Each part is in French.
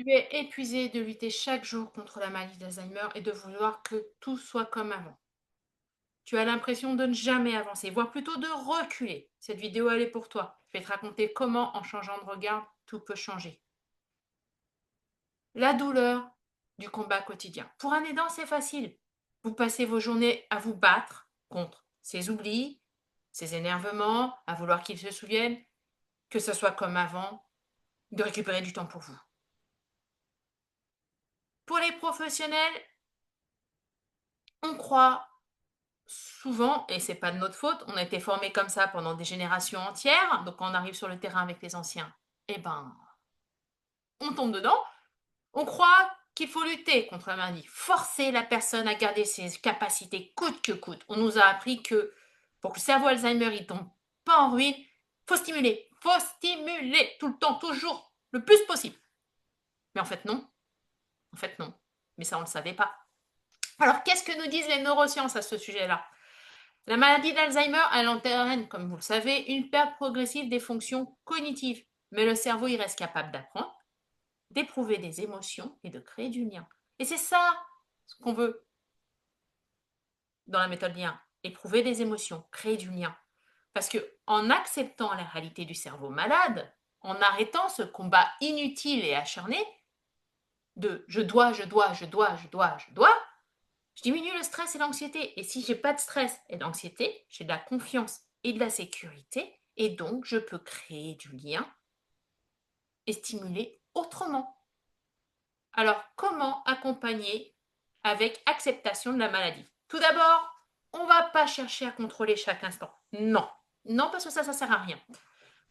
Tu es épuisé de lutter chaque jour contre la maladie d'Alzheimer et de vouloir que tout soit comme avant. Tu as l'impression de ne jamais avancer, voire plutôt de reculer. Cette vidéo, elle est pour toi. Je vais te raconter comment, en changeant de regard, tout peut changer. La douleur du combat quotidien. Pour un aidant, c'est facile. Vous passez vos journées à vous battre contre ses oublis, ses énervements, à vouloir qu'il se souvienne, que ce soit comme avant, de récupérer du temps pour vous. Pour les professionnels, on croit souvent, et c'est pas de notre faute, on a été formés comme ça pendant des générations entières, donc quand on arrive sur le terrain avec les anciens, eh ben, on tombe dedans. On croit qu'il faut lutter contre la maladie, forcer la personne à garder ses capacités coûte que coûte. On nous a appris que pour que le cerveau Alzheimer il tombe pas en ruine, faut stimuler tout le temps, toujours, le plus possible. Mais en fait non, Mais ça on le savait pas. Alors qu'est-ce que nous disent les neurosciences à ce sujet-là? La maladie d'Alzheimer, elle entraîne, comme vous le savez, une perte progressive des fonctions cognitives. Mais le cerveau, il reste capable d'apprendre, d'éprouver des émotions et de créer du lien. Et c'est ça ce qu'on veut dans la méthode lien, éprouver des émotions, créer du lien. Parce que en acceptant la réalité du cerveau malade, en arrêtant ce combat inutile et acharné de je dois, je diminue le stress et l'anxiété. Et si j'ai pas de stress et d'anxiété, j'ai de la confiance et de la sécurité. Et donc, je peux créer du lien et stimuler autrement. Alors, comment accompagner avec acceptation de la maladie? Tout d'abord, on ne va pas chercher à contrôler chaque instant. Non. Non, parce que ça ne sert à rien.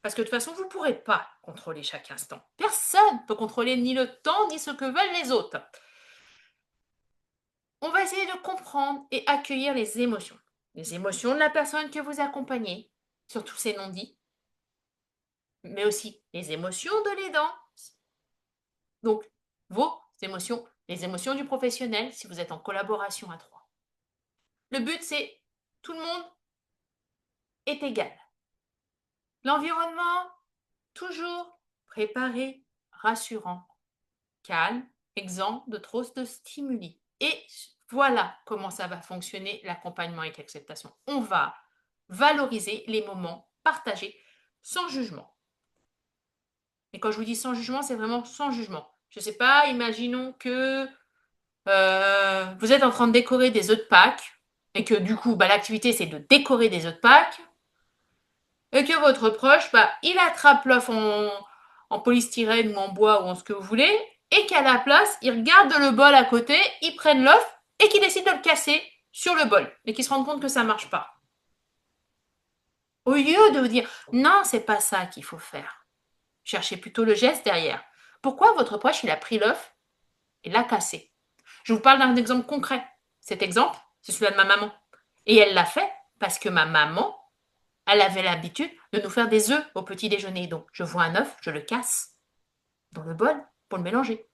Parce que de toute façon, vous ne pourrez pas contrôler chaque instant. Personne ne peut contrôler ni le temps, ni ce que veulent les autres. On va essayer de comprendre et accueillir les émotions. Les émotions de la personne que vous accompagnez, surtout ses non-dits, mais aussi les émotions de l'aidant. Donc, vos émotions, les émotions du professionnel si vous êtes en collaboration à trois. Le but, c'est tout le monde est égal. L'environnement, toujours préparé, rassurant, calme, exempt de trop de stimuli. Et voilà comment ça va fonctionner l'accompagnement avec l'acceptation. On va valoriser les moments partagés sans jugement. Et quand je vous dis sans jugement, c'est vraiment sans jugement. Je ne sais pas, imaginons que vous êtes en train de décorer des œufs de Pâques et que du coup, l'activité c'est de décorer des œufs de Pâques et que votre proche, il attrape l'œuf en polystyrène ou en bois ou en ce que vous voulez et qu'à la place, il regarde le bol à côté, il prenne l'œuf et qu'il décide de le casser sur le bol et qu'il se rende compte que ça marche pas. Au lieu de vous dire non, c'est pas ça qu'il faut faire. Cherchez plutôt le geste derrière. Pourquoi votre proche il a pris l'œuf et l'a cassé? Je vous parle d'un exemple concret. Cet exemple, c'est celui de ma maman. Et elle l'a fait parce que ma maman, elle avait l'habitude de nous faire des œufs au petit déjeuner. Donc, je vois un œuf, je le casse dans le bol pour le mélanger.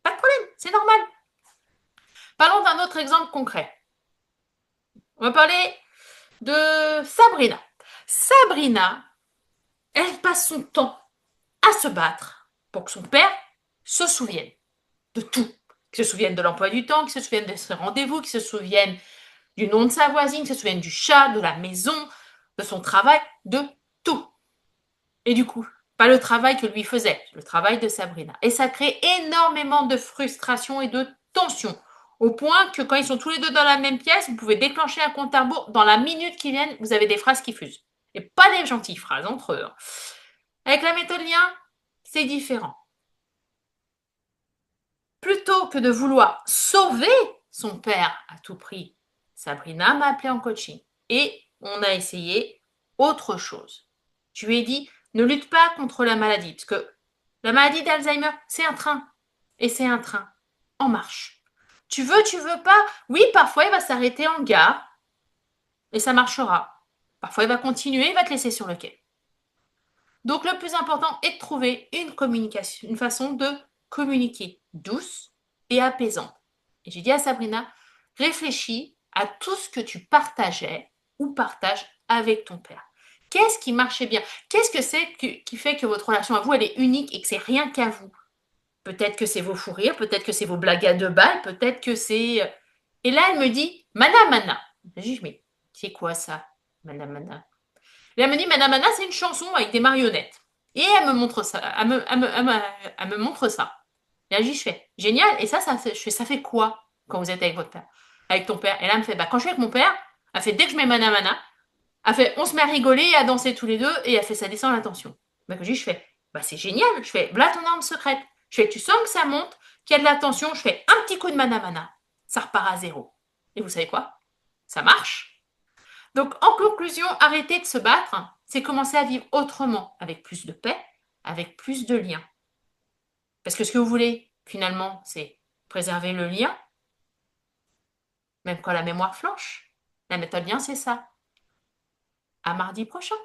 Pas de problème, c'est normal. Parlons d'un autre exemple concret. On va parler de Sabrina. Sabrina, elle passe son temps à se battre pour que son père se souvienne de tout. Qu'il se souvienne de l'emploi du temps, qu'il se souvienne de ses rendez-vous, qu'il se souvienne du nom de sa voisine, qu'il se souvienne du chat, de la maison, de son travail, de tout. Et du coup, pas le travail que lui faisait, le travail de Sabrina. Et ça crée énormément de frustration et de tension. Au point que quand ils sont tous les deux dans la même pièce, vous pouvez déclencher un compte à rebours. Dans la minute qui vient, vous avez des phrases qui fusent. Et pas des gentilles phrases entre eux. Avec la méthode lien, c'est différent. Plutôt que de vouloir sauver son père à tout prix, Sabrina m'a appelé en coaching. Et on a essayé autre chose. Je lui ai dit, ne lutte pas contre la maladie, parce que la maladie d'Alzheimer, c'est un train. Et c'est un train en marche. Tu veux pas. Oui, parfois il va s'arrêter en gare et ça marchera. Parfois il va continuer, il va te laisser sur le quai. Donc le plus important est de trouver une communication, une façon de communiquer douce et apaisante. Et j'ai dit à Sabrina, réfléchis à tout ce que tu partageais ou partages avec ton père. Qu'est-ce qui marchait bien? Qu'est-ce que c'est qui fait que votre relation à vous, elle est unique et que c'est rien qu'à vous? Peut-être que c'est vos fous rires, peut-être que c'est vos blagues à 2 balles, peut-être que c'est. Et là, elle me dit Mana Mana. Je dis mais c'est quoi ça, Mana Mana? Et elle me dit Mana Mana, c'est une chanson avec des marionnettes. Et elle me montre ça. Elle me montre ça. Et là, je fais génial. Et ça fait quoi quand vous êtes avec votre père, avec ton père? Et là, elle me fait bah quand je suis avec mon père, elle fait dès que je mets Mana Mana, elle fait on se met à rigoler et à danser tous les deux et elle fait ça descend la tension. Bah que je fais bah c'est génial. Je fais voilà ton arme secrète. Je fais tu sens que ça monte, qu'il y a de la tension. Je fais un petit coup de Mana Mana, ça repart à zéro. Et vous savez quoi? Ça marche. Donc, en conclusion, arrêter de se battre, c'est commencer à vivre autrement, avec plus de paix, avec plus de liens. Parce que ce que vous voulez, finalement, c'est préserver le lien, même quand la mémoire flanche. La méthode bien, c'est ça. À mardi prochain.